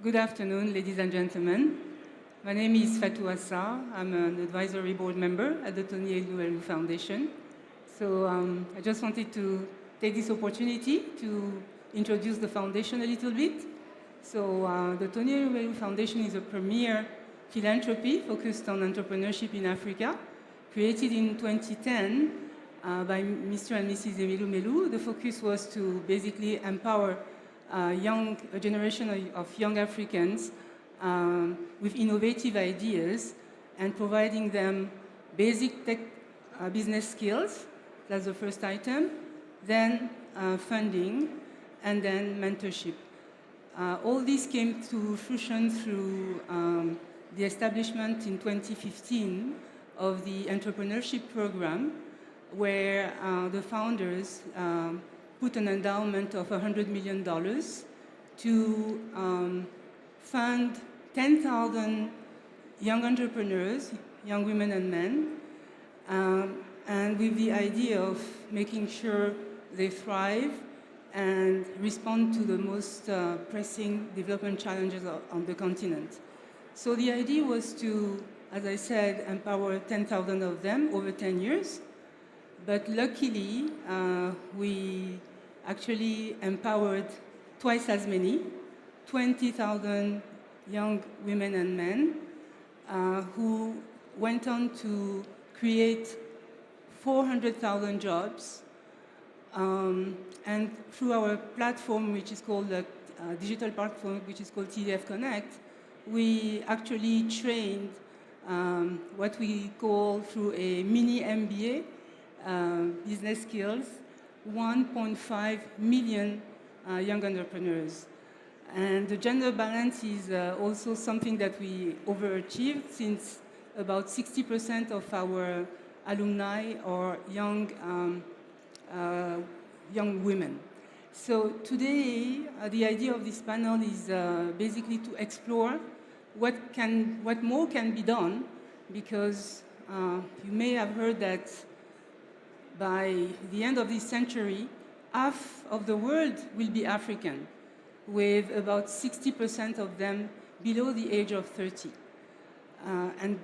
Good afternoon, ladies and gentlemen. My name is Fatou Assah. I'm an advisory board member at the Elumelu Foundation. So I just wanted to take this opportunity to introduce the foundation a little bit. So the Elumelu Foundation is a premier philanthropy focused on entrepreneurship in Africa, created in 2010 by Mr. and Mrs. Elumelu. The focus was to basically empower a generation of young Africans with innovative ideas and providing them basic tech business skills. That's the first item. Then funding, and then mentorship. All this came to fruition through the establishment in 2015 of the entrepreneurship program, where the founders put an endowment of $100 million to fund 10,000 young entrepreneurs, young women and men, and with the idea of making sure they thrive and respond to the most pressing development challenges on the continent. So the idea was to, as I said, empower 10,000 of them over 10 years. But luckily, we actually empowered twice as many, 20,000 young women and men who went on to create 400,000 jobs. And through our platform, which is called the digital platform, which is called TDF Connect, we actually trained what we call through a mini MBA, business skills, 1.5 million young entrepreneurs. And the gender balance is also something that we overachieved, since about 60% of our alumni are young women. So today, the idea of this panel is basically to explore what more can be done, because you may have heard that by the end of this century, half of the world will be African, with about 60% of them below the age of 30. And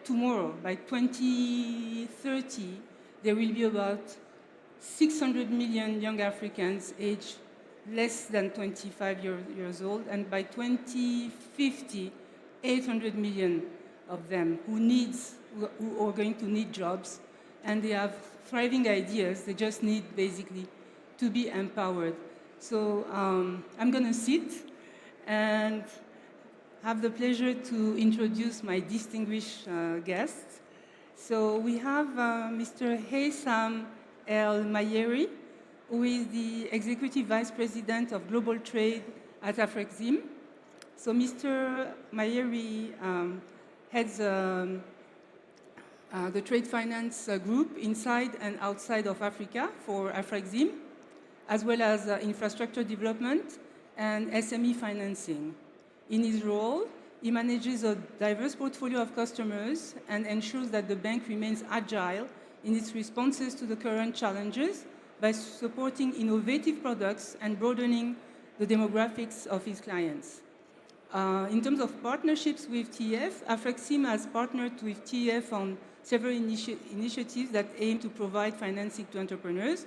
tomorrow, by 2030, there will be about 600 million young Africans aged less than 25 years old, and by 2050, 800 million of them who are going to need jobs, and they have thriving ideas. They just need basically to be empowered. So I'm going to sit and have the pleasure to introduce my distinguished guests. So we have Mr. Haytham ElMaayergi, who is the Executive Vice President of Global Trade at Afreximbank. So Mr. Maayergi heads the trade finance group inside and outside of Africa for Afreximbank, as well as infrastructure development and SME financing. In his role, he manages a diverse portfolio of customers and ensures that the bank remains agile in its responses to the current challenges by supporting innovative products and broadening the demographics of his clients. In terms of partnerships with TEF, Afreximbank has partnered with TEF on several initiatives that aim to provide financing to entrepreneurs,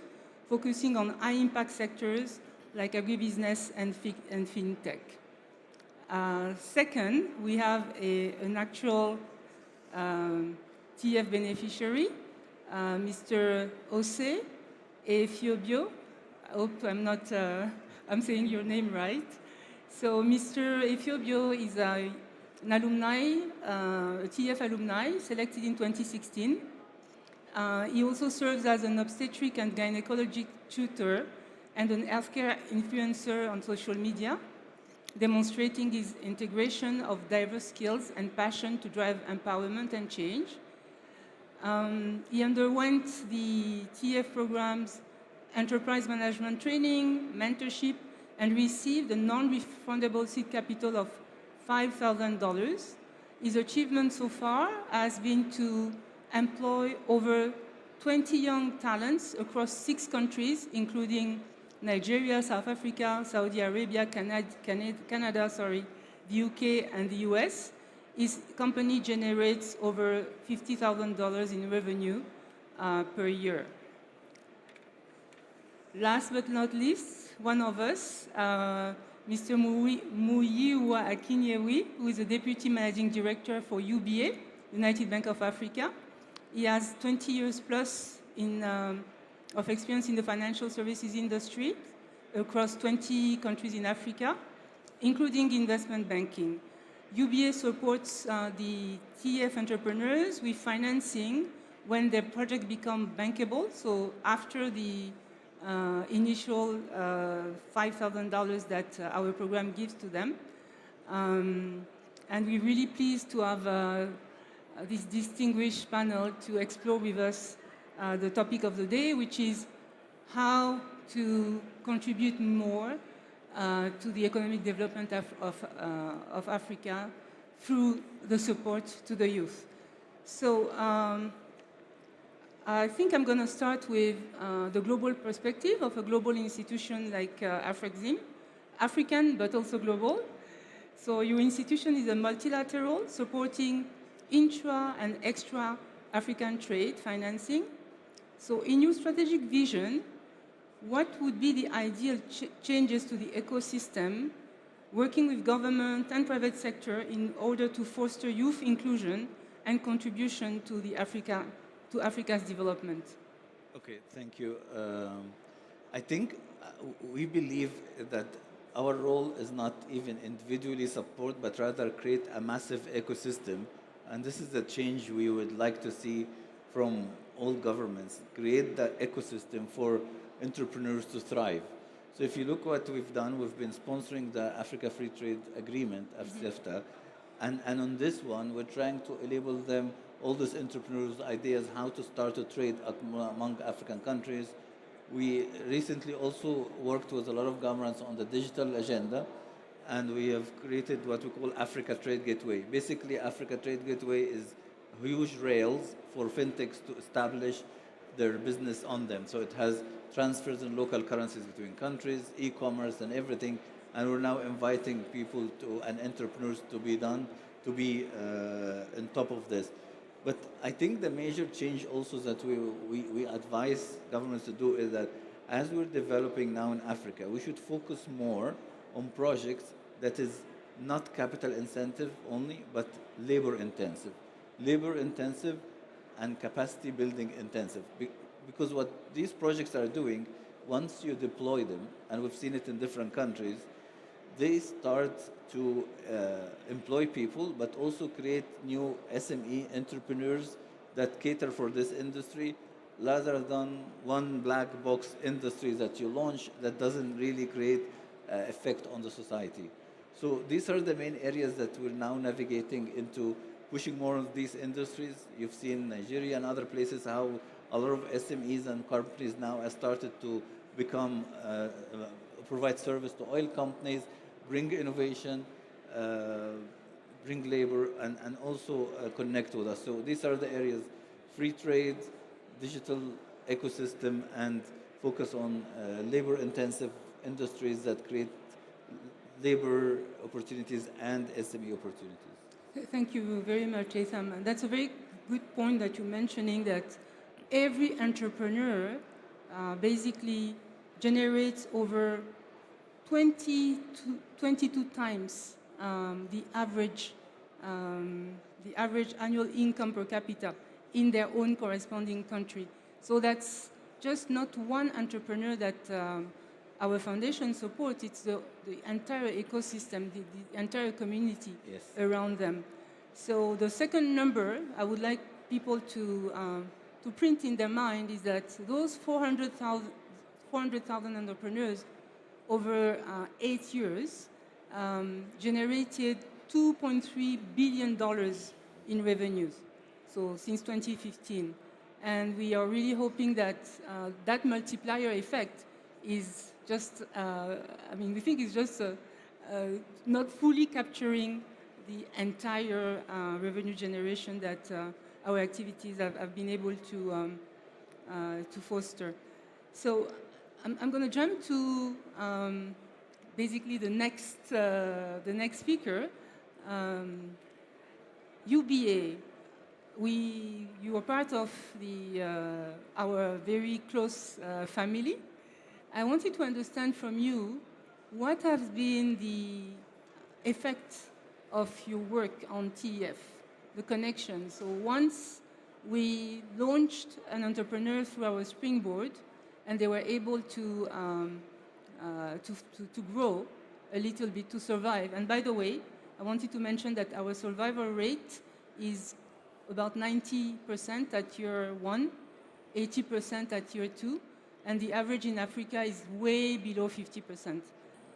focusing on high-impact sectors like agribusiness and fintech. Second, we have an actual TEF beneficiary, Mr. Etiobhio. I hope I'm saying your name right. So Mr. Etiobhio is an alumni, a TEF alumni, selected in 2016. He also serves as an obstetric and gynecologic tutor and an healthcare influencer on social media, demonstrating his integration of diverse skills and passion to drive empowerment and change. He underwent the TEF program's enterprise management training, mentorship, and received a non-refundable seed capital of $5,000. His achievement so far has been to employ over 20 young talents across 6 countries, including Nigeria, South Africa, Saudi Arabia, Canada, the UK, and the US. His company generates over $50,000 in revenue per year. Last but not least, one of us, Mr. Muyiwa Akinyemi, who is the Deputy Managing Director for UBA, United Bank of Africa. He has 20 years plus of experience in the financial services industry across 20 countries in Africa, including investment banking. UBA supports the TF entrepreneurs with financing when their project becomes bankable, so after the initial $5,000 that our program gives to them. And we're really pleased to have this distinguished panel to explore with us the topic of the day, which is how to contribute more to the economic development of Africa through the support to the youth. So I think I'm going to start with the global perspective of a global institution like Afrexim, African but also global. So your institution is a multilateral supporting intra and extra African trade financing. So in your strategic vision, what would be the ideal changes to the ecosystem working with government and private sector in order to foster youth inclusion and contribution to Africa's development? Okay, thank you. I think we believe that our role is not even individually support, but rather create a massive ecosystem. And this is the change we would like to see from all governments, create the ecosystem for entrepreneurs to thrive. So if you look what we've done, we've been sponsoring the Africa Free Trade Agreement, AfCFTA, and on this one, we're trying to enable them, all these entrepreneurs' ideas, how to start a trade among African countries. We recently also worked with a lot of governments on the digital agenda, and we have created what we call Africa Trade Gateway. Basically, Africa Trade Gateway is huge rails for fintechs to establish their business on them. So it has transfers in local currencies between countries, e-commerce and everything. And we're now inviting people and entrepreneurs to be on top of this. But I think the major change also that we advise governments to do is that as we're developing now in Africa, we should focus more on projects that is not capital incentive only, but labor intensive. Labor intensive and capacity building intensive. Because what these projects are doing, once you deploy them, and we've seen it in different countries, they start to employ people, but also create new SME entrepreneurs that cater for this industry, rather than one black box industry that you launch that doesn't really create effect on the society. So these are the main areas that we're now navigating into, pushing more of these industries. You've seen Nigeria and other places how a lot of SMEs and companies now have started to become, provide service to oil companies, bring innovation, bring labor, and also connect with us. So these are the areas: free trade, digital ecosystem, and focus on labor-intensive industries that create labor opportunities and SME opportunities. Thank you very much, Haytham. And that's a very good point that you're mentioning, that every entrepreneur basically generates over 22 times the average annual income per capita in their own corresponding country. So that's just not one entrepreneur that our foundation supports, it's the entire ecosystem, the entire community around them. So the second number I would like people to print in their mind is that those 400,000 entrepreneurs over 8 years generated $2.3 billion in revenues, so since 2015. And we are really hoping that that multiplier effect is just, we think it's just not fully capturing the entire revenue generation that our activities have been able to foster. So I'm going to jump to basically the next speaker, UBA. You are part of our very close family. I wanted to understand from you what has been the effect of your work on TEF, the connection. So once we launched an entrepreneur through our springboard, and they were able to grow a little bit, to survive. And by the way, I wanted to mention that our survival rate is about 90% at year 1, 80% at year 2, and the average in Africa is way below 50%.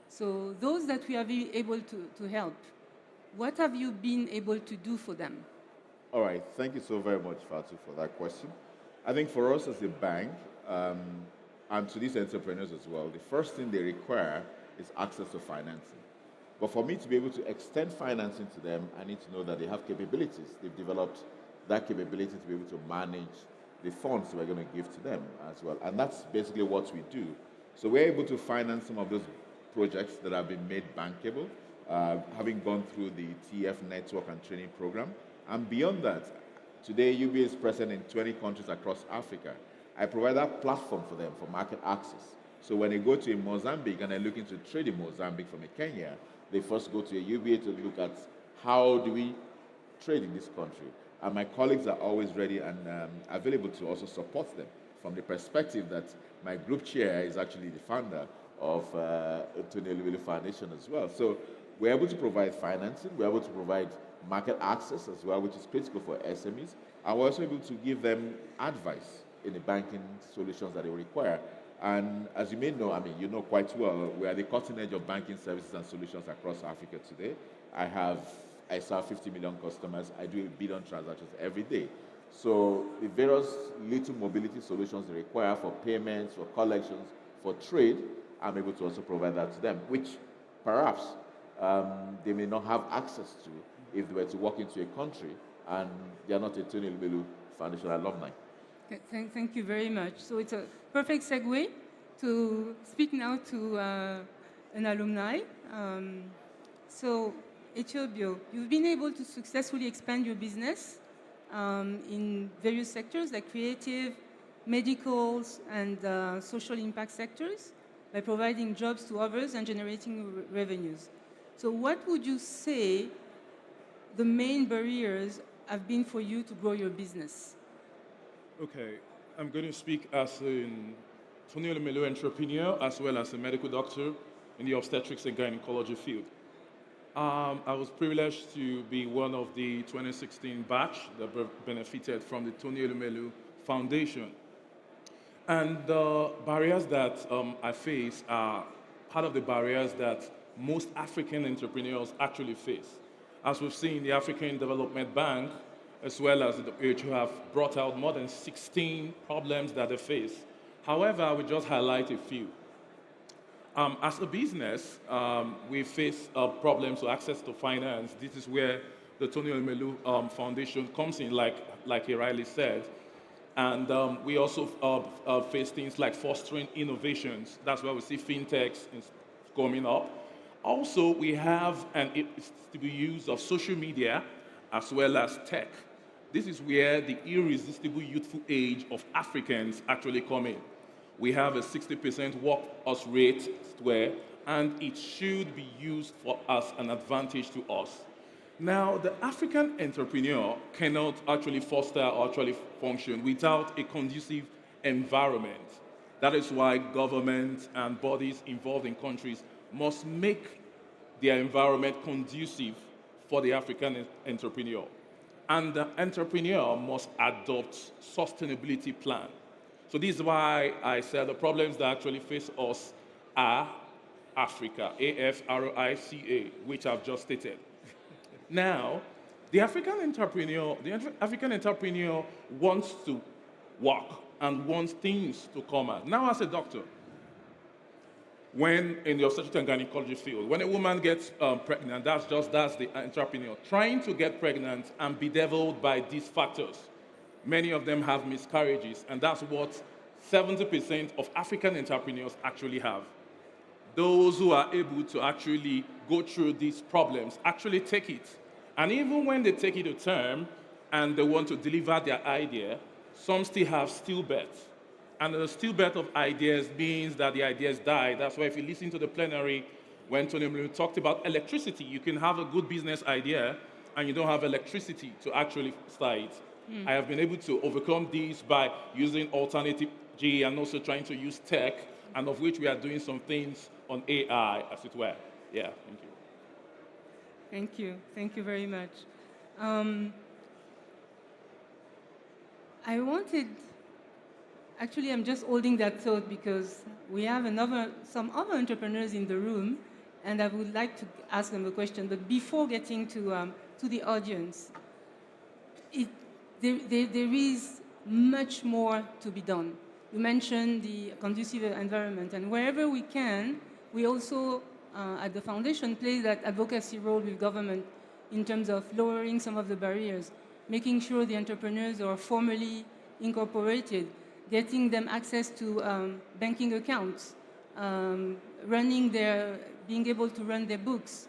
So those that we have been able to help, what have you been able to do for them? All right, thank you so very much, Fatou, for that question. I think for us as a bank, and to these entrepreneurs as well, the first thing they require is access to financing. But for me to be able to extend financing to them, I need to know that they have capabilities. They've developed that capability to be able to manage the funds we're going to give to them as well. And that's basically what we do. So we're able to finance some of those projects that have been made bankable, having gone through the TF network and training program. And beyond that, today UBA is present in 20 countries across Africa. I provide that platform for them for market access. So when they go to Mozambique and they're looking to trade in Mozambique from a Kenya, they first go to a UBA to look at how do we trade in this country. And my colleagues are always ready and available to also support them from the perspective that my group chair is actually the founder of Elumelu Foundation as well. So we're able to provide financing, we're able to provide market access as well, which is critical for SMEs, and we're also able to give them advice in the banking solutions that they require. And as you may know, I mean, you know quite well, we are the cutting edge of banking services and solutions across Africa today. I serve 50 million customers. I do 1 billion transactions every day. So the various little mobility solutions they require for payments, for collections, for trade, I'm able to also provide that to them, which perhaps they may not have access to if they were to walk into a country and they are not a Elumelu Foundation alumni. Thank you very much. So it's a perfect segue to speak now to an alumni. So Etiobhio, you've been able to successfully expand your business in various sectors like creative, medicals, and social impact sectors by providing jobs to others and generating revenues. So what would you say the main barriers have been for you to grow your business? Okay, I'm going to speak as an Elumelu entrepreneur as well as a medical doctor in the obstetrics and gynecology field. I was privileged to be one of the 2016 batch that benefited from the Elumelu Foundation. And the barriers that I face are part of the barriers that most African entrepreneurs actually face. As we've seen, the African Development Bank as well as the WHO have brought out more than 16 problems that they face. However, I will just highlight a few. As a business, we face problems with access to finance. This is where the Elumelu Foundation comes in, like he rightly said. And we also face things like fostering innovations. That's where we see fintechs coming up. Also, we have an irresistible use of social media as well as tech. This is where the irresistible youthful age of Africans actually come in. We have a 60% workforce rate, and it should be used as an advantage to us. Now, the African entrepreneur cannot actually foster or actually function without a conducive environment. That is why governments and bodies involved in countries must make their environment conducive for the African entrepreneur. And the entrepreneur must adopt sustainability plan. So this is why I said the problems that actually face us are Africa, AFRICA, which I've just stated. Now, the African entrepreneur wants to work and wants things to come out. Now, as a doctor, when in the obstetrics and gynecology field, when a woman gets pregnant, that's the entrepreneur trying to get pregnant and bedeviled by these factors. Many of them have miscarriages, and that's what 70% of African entrepreneurs actually have. Those who are able to actually go through these problems actually take it. And even when they take it to term and they want to deliver their idea, some still have stillbirth. And the stillbirth of ideas means that the ideas die. That's why if you listen to the plenary, when Tony Elumelu talked about electricity, you can have a good business idea and you don't have electricity to actually start it. I have been able to overcome this by using alternative G and also trying to use tech, and of which we are doing some things on AI, as it were. Yeah, thank you. Thank you. Thank you very much. Actually, I'm just holding that thought because we have some other entrepreneurs in the room, and I would like to ask them a question. But before getting to the audience, there is much more to be done. You mentioned the conducive environment, and wherever we can, we also, at the foundation, play that advocacy role with government in terms of lowering some of the barriers, making sure the entrepreneurs are formally incorporated, getting them access to banking accounts, being able to run their books,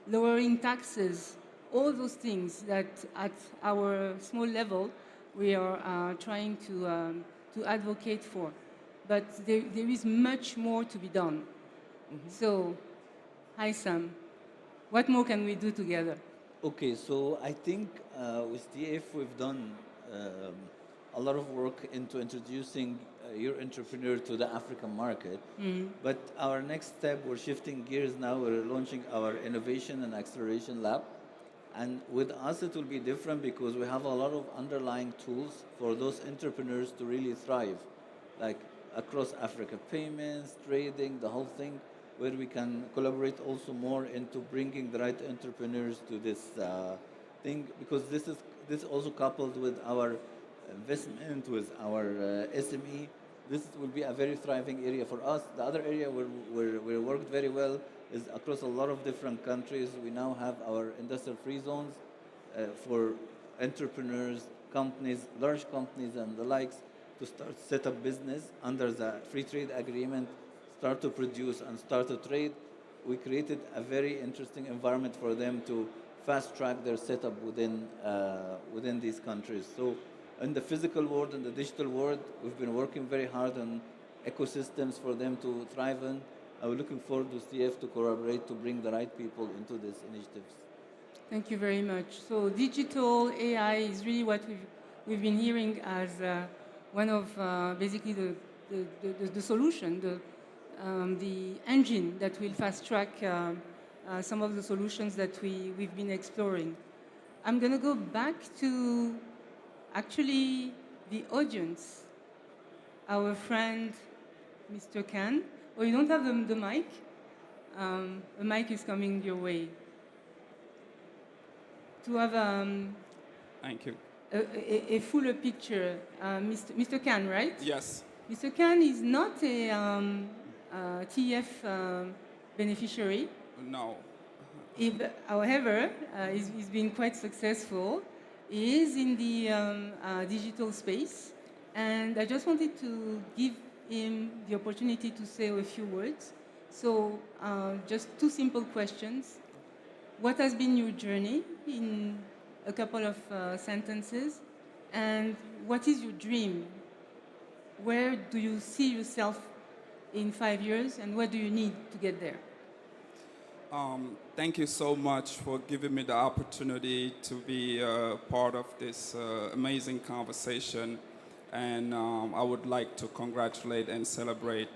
lowering taxes, all those things that at our small level we are trying to advocate for. But there is much more to be done. So, Haytham, what more can we do together? Okay, so I think with DF we've done a lot of work into introducing your entrepreneur to the African market. But our next step, we're shifting gears now. We're launching our Innovation and Acceleration Lab. And with us, it will be different because we have a lot of underlying tools for those entrepreneurs to really thrive, like across Africa, payments, trading, the whole thing, where we can collaborate also more into bringing the right entrepreneurs to this thing, because this is also coupled with our investment, with our SME. This will be a very thriving area for us. The other area where we worked very well is across a lot of different countries. We now have our industrial free zones for entrepreneurs, companies, large companies and the likes to start set up business under the free trade agreement, start to produce and start to trade. We created a very interesting environment for them to fast track their setup within these countries. So in the physical world and the digital world, we've been working very hard on ecosystems for them to thrive in. I'm looking forward to CF to collaborate to bring the right people into these initiatives. Thank you very much. So digital AI is really what we've been hearing as one of basically the solution, the engine that will fast track some of the solutions that we've been exploring. I'm going to go back to actually the audience. Our friend, Mr. Khan. Oh, you don't have the mic? The mic is coming your way. To have Thank you. a fuller picture, Mr. Khan, right? Yes. Mr. Khan is not a TF beneficiary. No. However, he's been quite successful. He is in the digital space, and I just wanted to give him the opportunity to say a few words. So just two simple questions. What has been your journey in a couple of sentences? And what is your dream? Where do you see yourself in 5 years, and what do you need to get there? Thank you so much for giving me the opportunity to be part of this amazing conversation. And I would like to congratulate and celebrate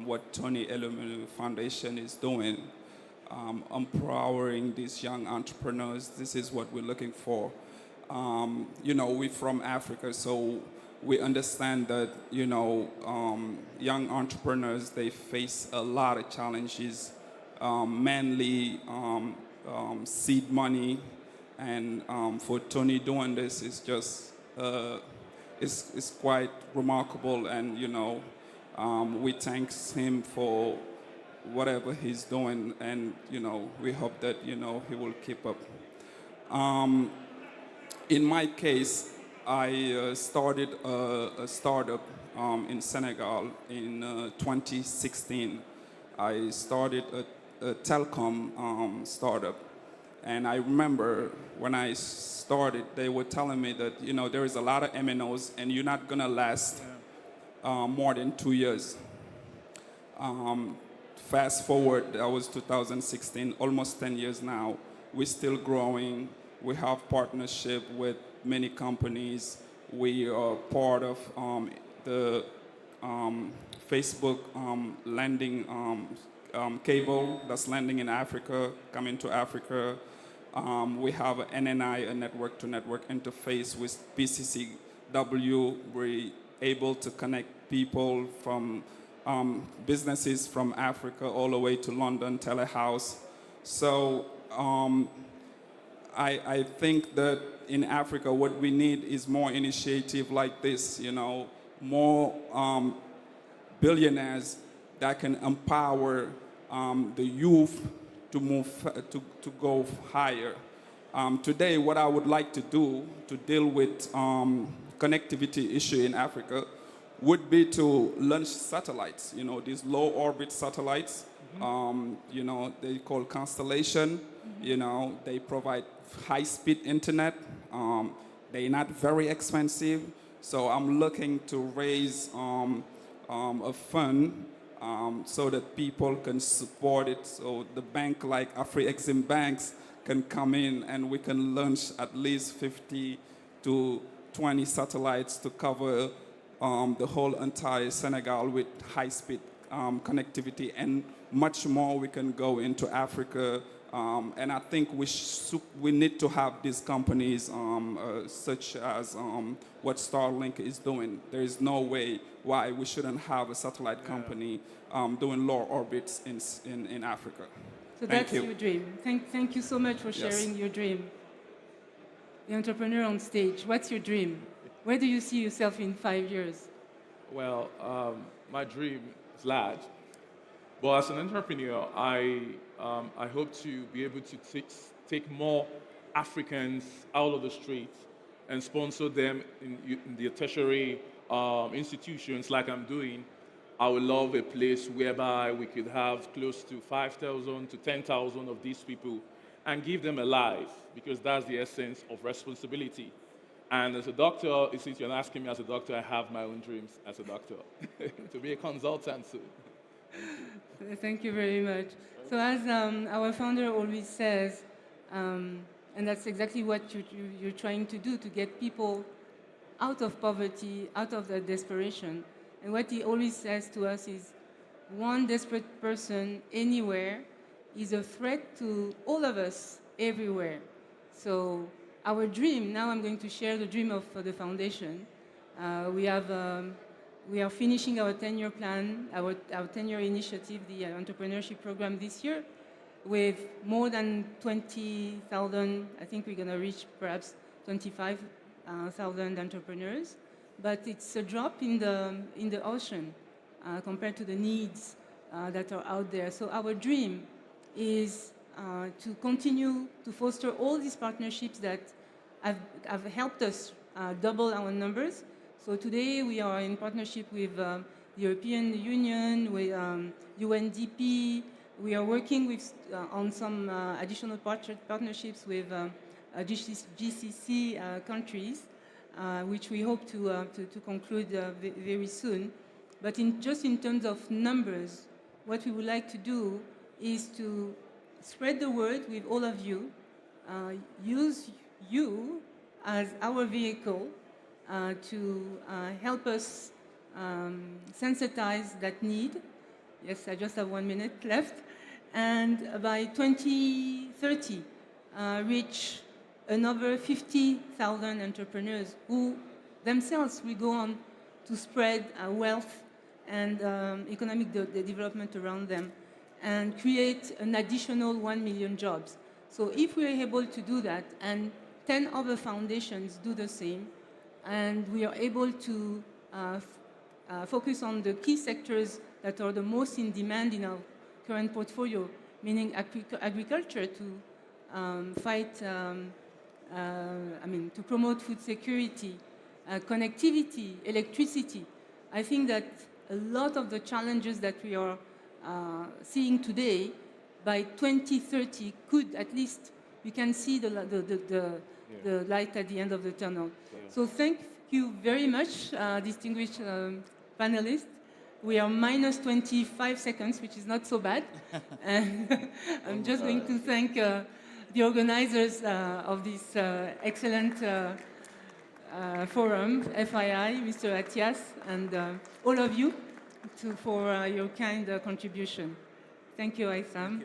what Tony Elumelu Foundation is doing, empowering these young entrepreneurs. This is what we're looking for. We're from Africa, so we understand that, young entrepreneurs, they face a lot of challenges, mainly seed money. And for Tony doing this is just, it's quite remarkable. And, we thank him for whatever he's doing. And, we hope that, he will keep up. In my case, I started a startup in Senegal in 2016. I started a telecom startup. And I remember when I started, they were telling me that, there is a lot of MNOs and you're not going to last more than 2 years. Fast forward, that was 2016, almost 10 years now. We're still growing. We have partnership with many companies. We are part of the Facebook landing cable that's landing in Africa, coming to Africa. We have an NNI, a network-to-network interface with PCCW. We're able to connect people from businesses from Africa all the way to London, telehouse. So I think that in Africa, what we need is more initiative like this, more billionaires that can empower the youth to move to go higher. Today, what I would like to do to deal with connectivity issue in Africa would be to launch satellites. These low orbit satellites. They call constellation. They provide high-speed internet. They're not very expensive. So I'm looking to raise a fund so that people can support it. So the bank like Afreximbank can come in and we can launch at least 50 to 20 satellites to cover the whole entire Senegal with high-speed connectivity, and much more we can go into Africa. And I think we need to have these companies such as what Starlink is doing. There is no way why we shouldn't have a satellite company doing low orbits in Africa. So that's your dream. Thank you so much for sharing your dream. The entrepreneur on stage, what's your dream? Where do you see yourself in 5 years? Well, my dream is large. But as an entrepreneur, I hope to be able to take more Africans out of the streets and sponsor them in the tertiary institutions like I'm doing. I would love a place whereby we could have close to 5,000 to 10,000 of these people and give them a life, because that's the essence of responsibility. And as a doctor, since you're asking me as a doctor, I have my own dreams as a doctor, to be a consultant soon. Thank you very much. So as our founder always says, and that's exactly what you're trying to do, to get people out of poverty, out of their desperation. And what he always says to us is, one desperate person anywhere is a threat to all of us everywhere. So our dream, now I'm going to share the dream of the foundation. We are finishing our 10-year plan, our 10-year initiative, the entrepreneurship program this year, with more than 20,000. I think we're going to reach perhaps 25,000 entrepreneurs. But it's a drop in the ocean compared to the needs that are out there. So our dream is to continue to foster all these partnerships that have helped us double our numbers. So today we are in partnership with the European Union, with UNDP. We are working on some additional partnerships with GCC countries, which we hope to conclude very soon. But just in terms of numbers, what we would like to do is to spread the word with all of you, use you as our vehicle to help us sensitize that need. Yes, I just have 1 minute left. And by 2030, reach another 50,000 entrepreneurs who themselves will go on to spread wealth and economic development around them and create an additional 1 million jobs. So if we are able to do that, and 10 other foundations do the same, and we are able to focus on the key sectors that are the most in demand in our current portfolio, meaning agriculture to fight, to promote food security, connectivity, electricity. I think that a lot of the challenges that we are seeing today, by 2030, could at least, we can see the light at the end of the tunnel. So thank you very much, distinguished panelists. We are minus 25 seconds, which is not so bad. And I'm just going to thank the organizers of this excellent forum, FII, Mr. Atias, and all of you for your kind contribution. Thank you, Haytham.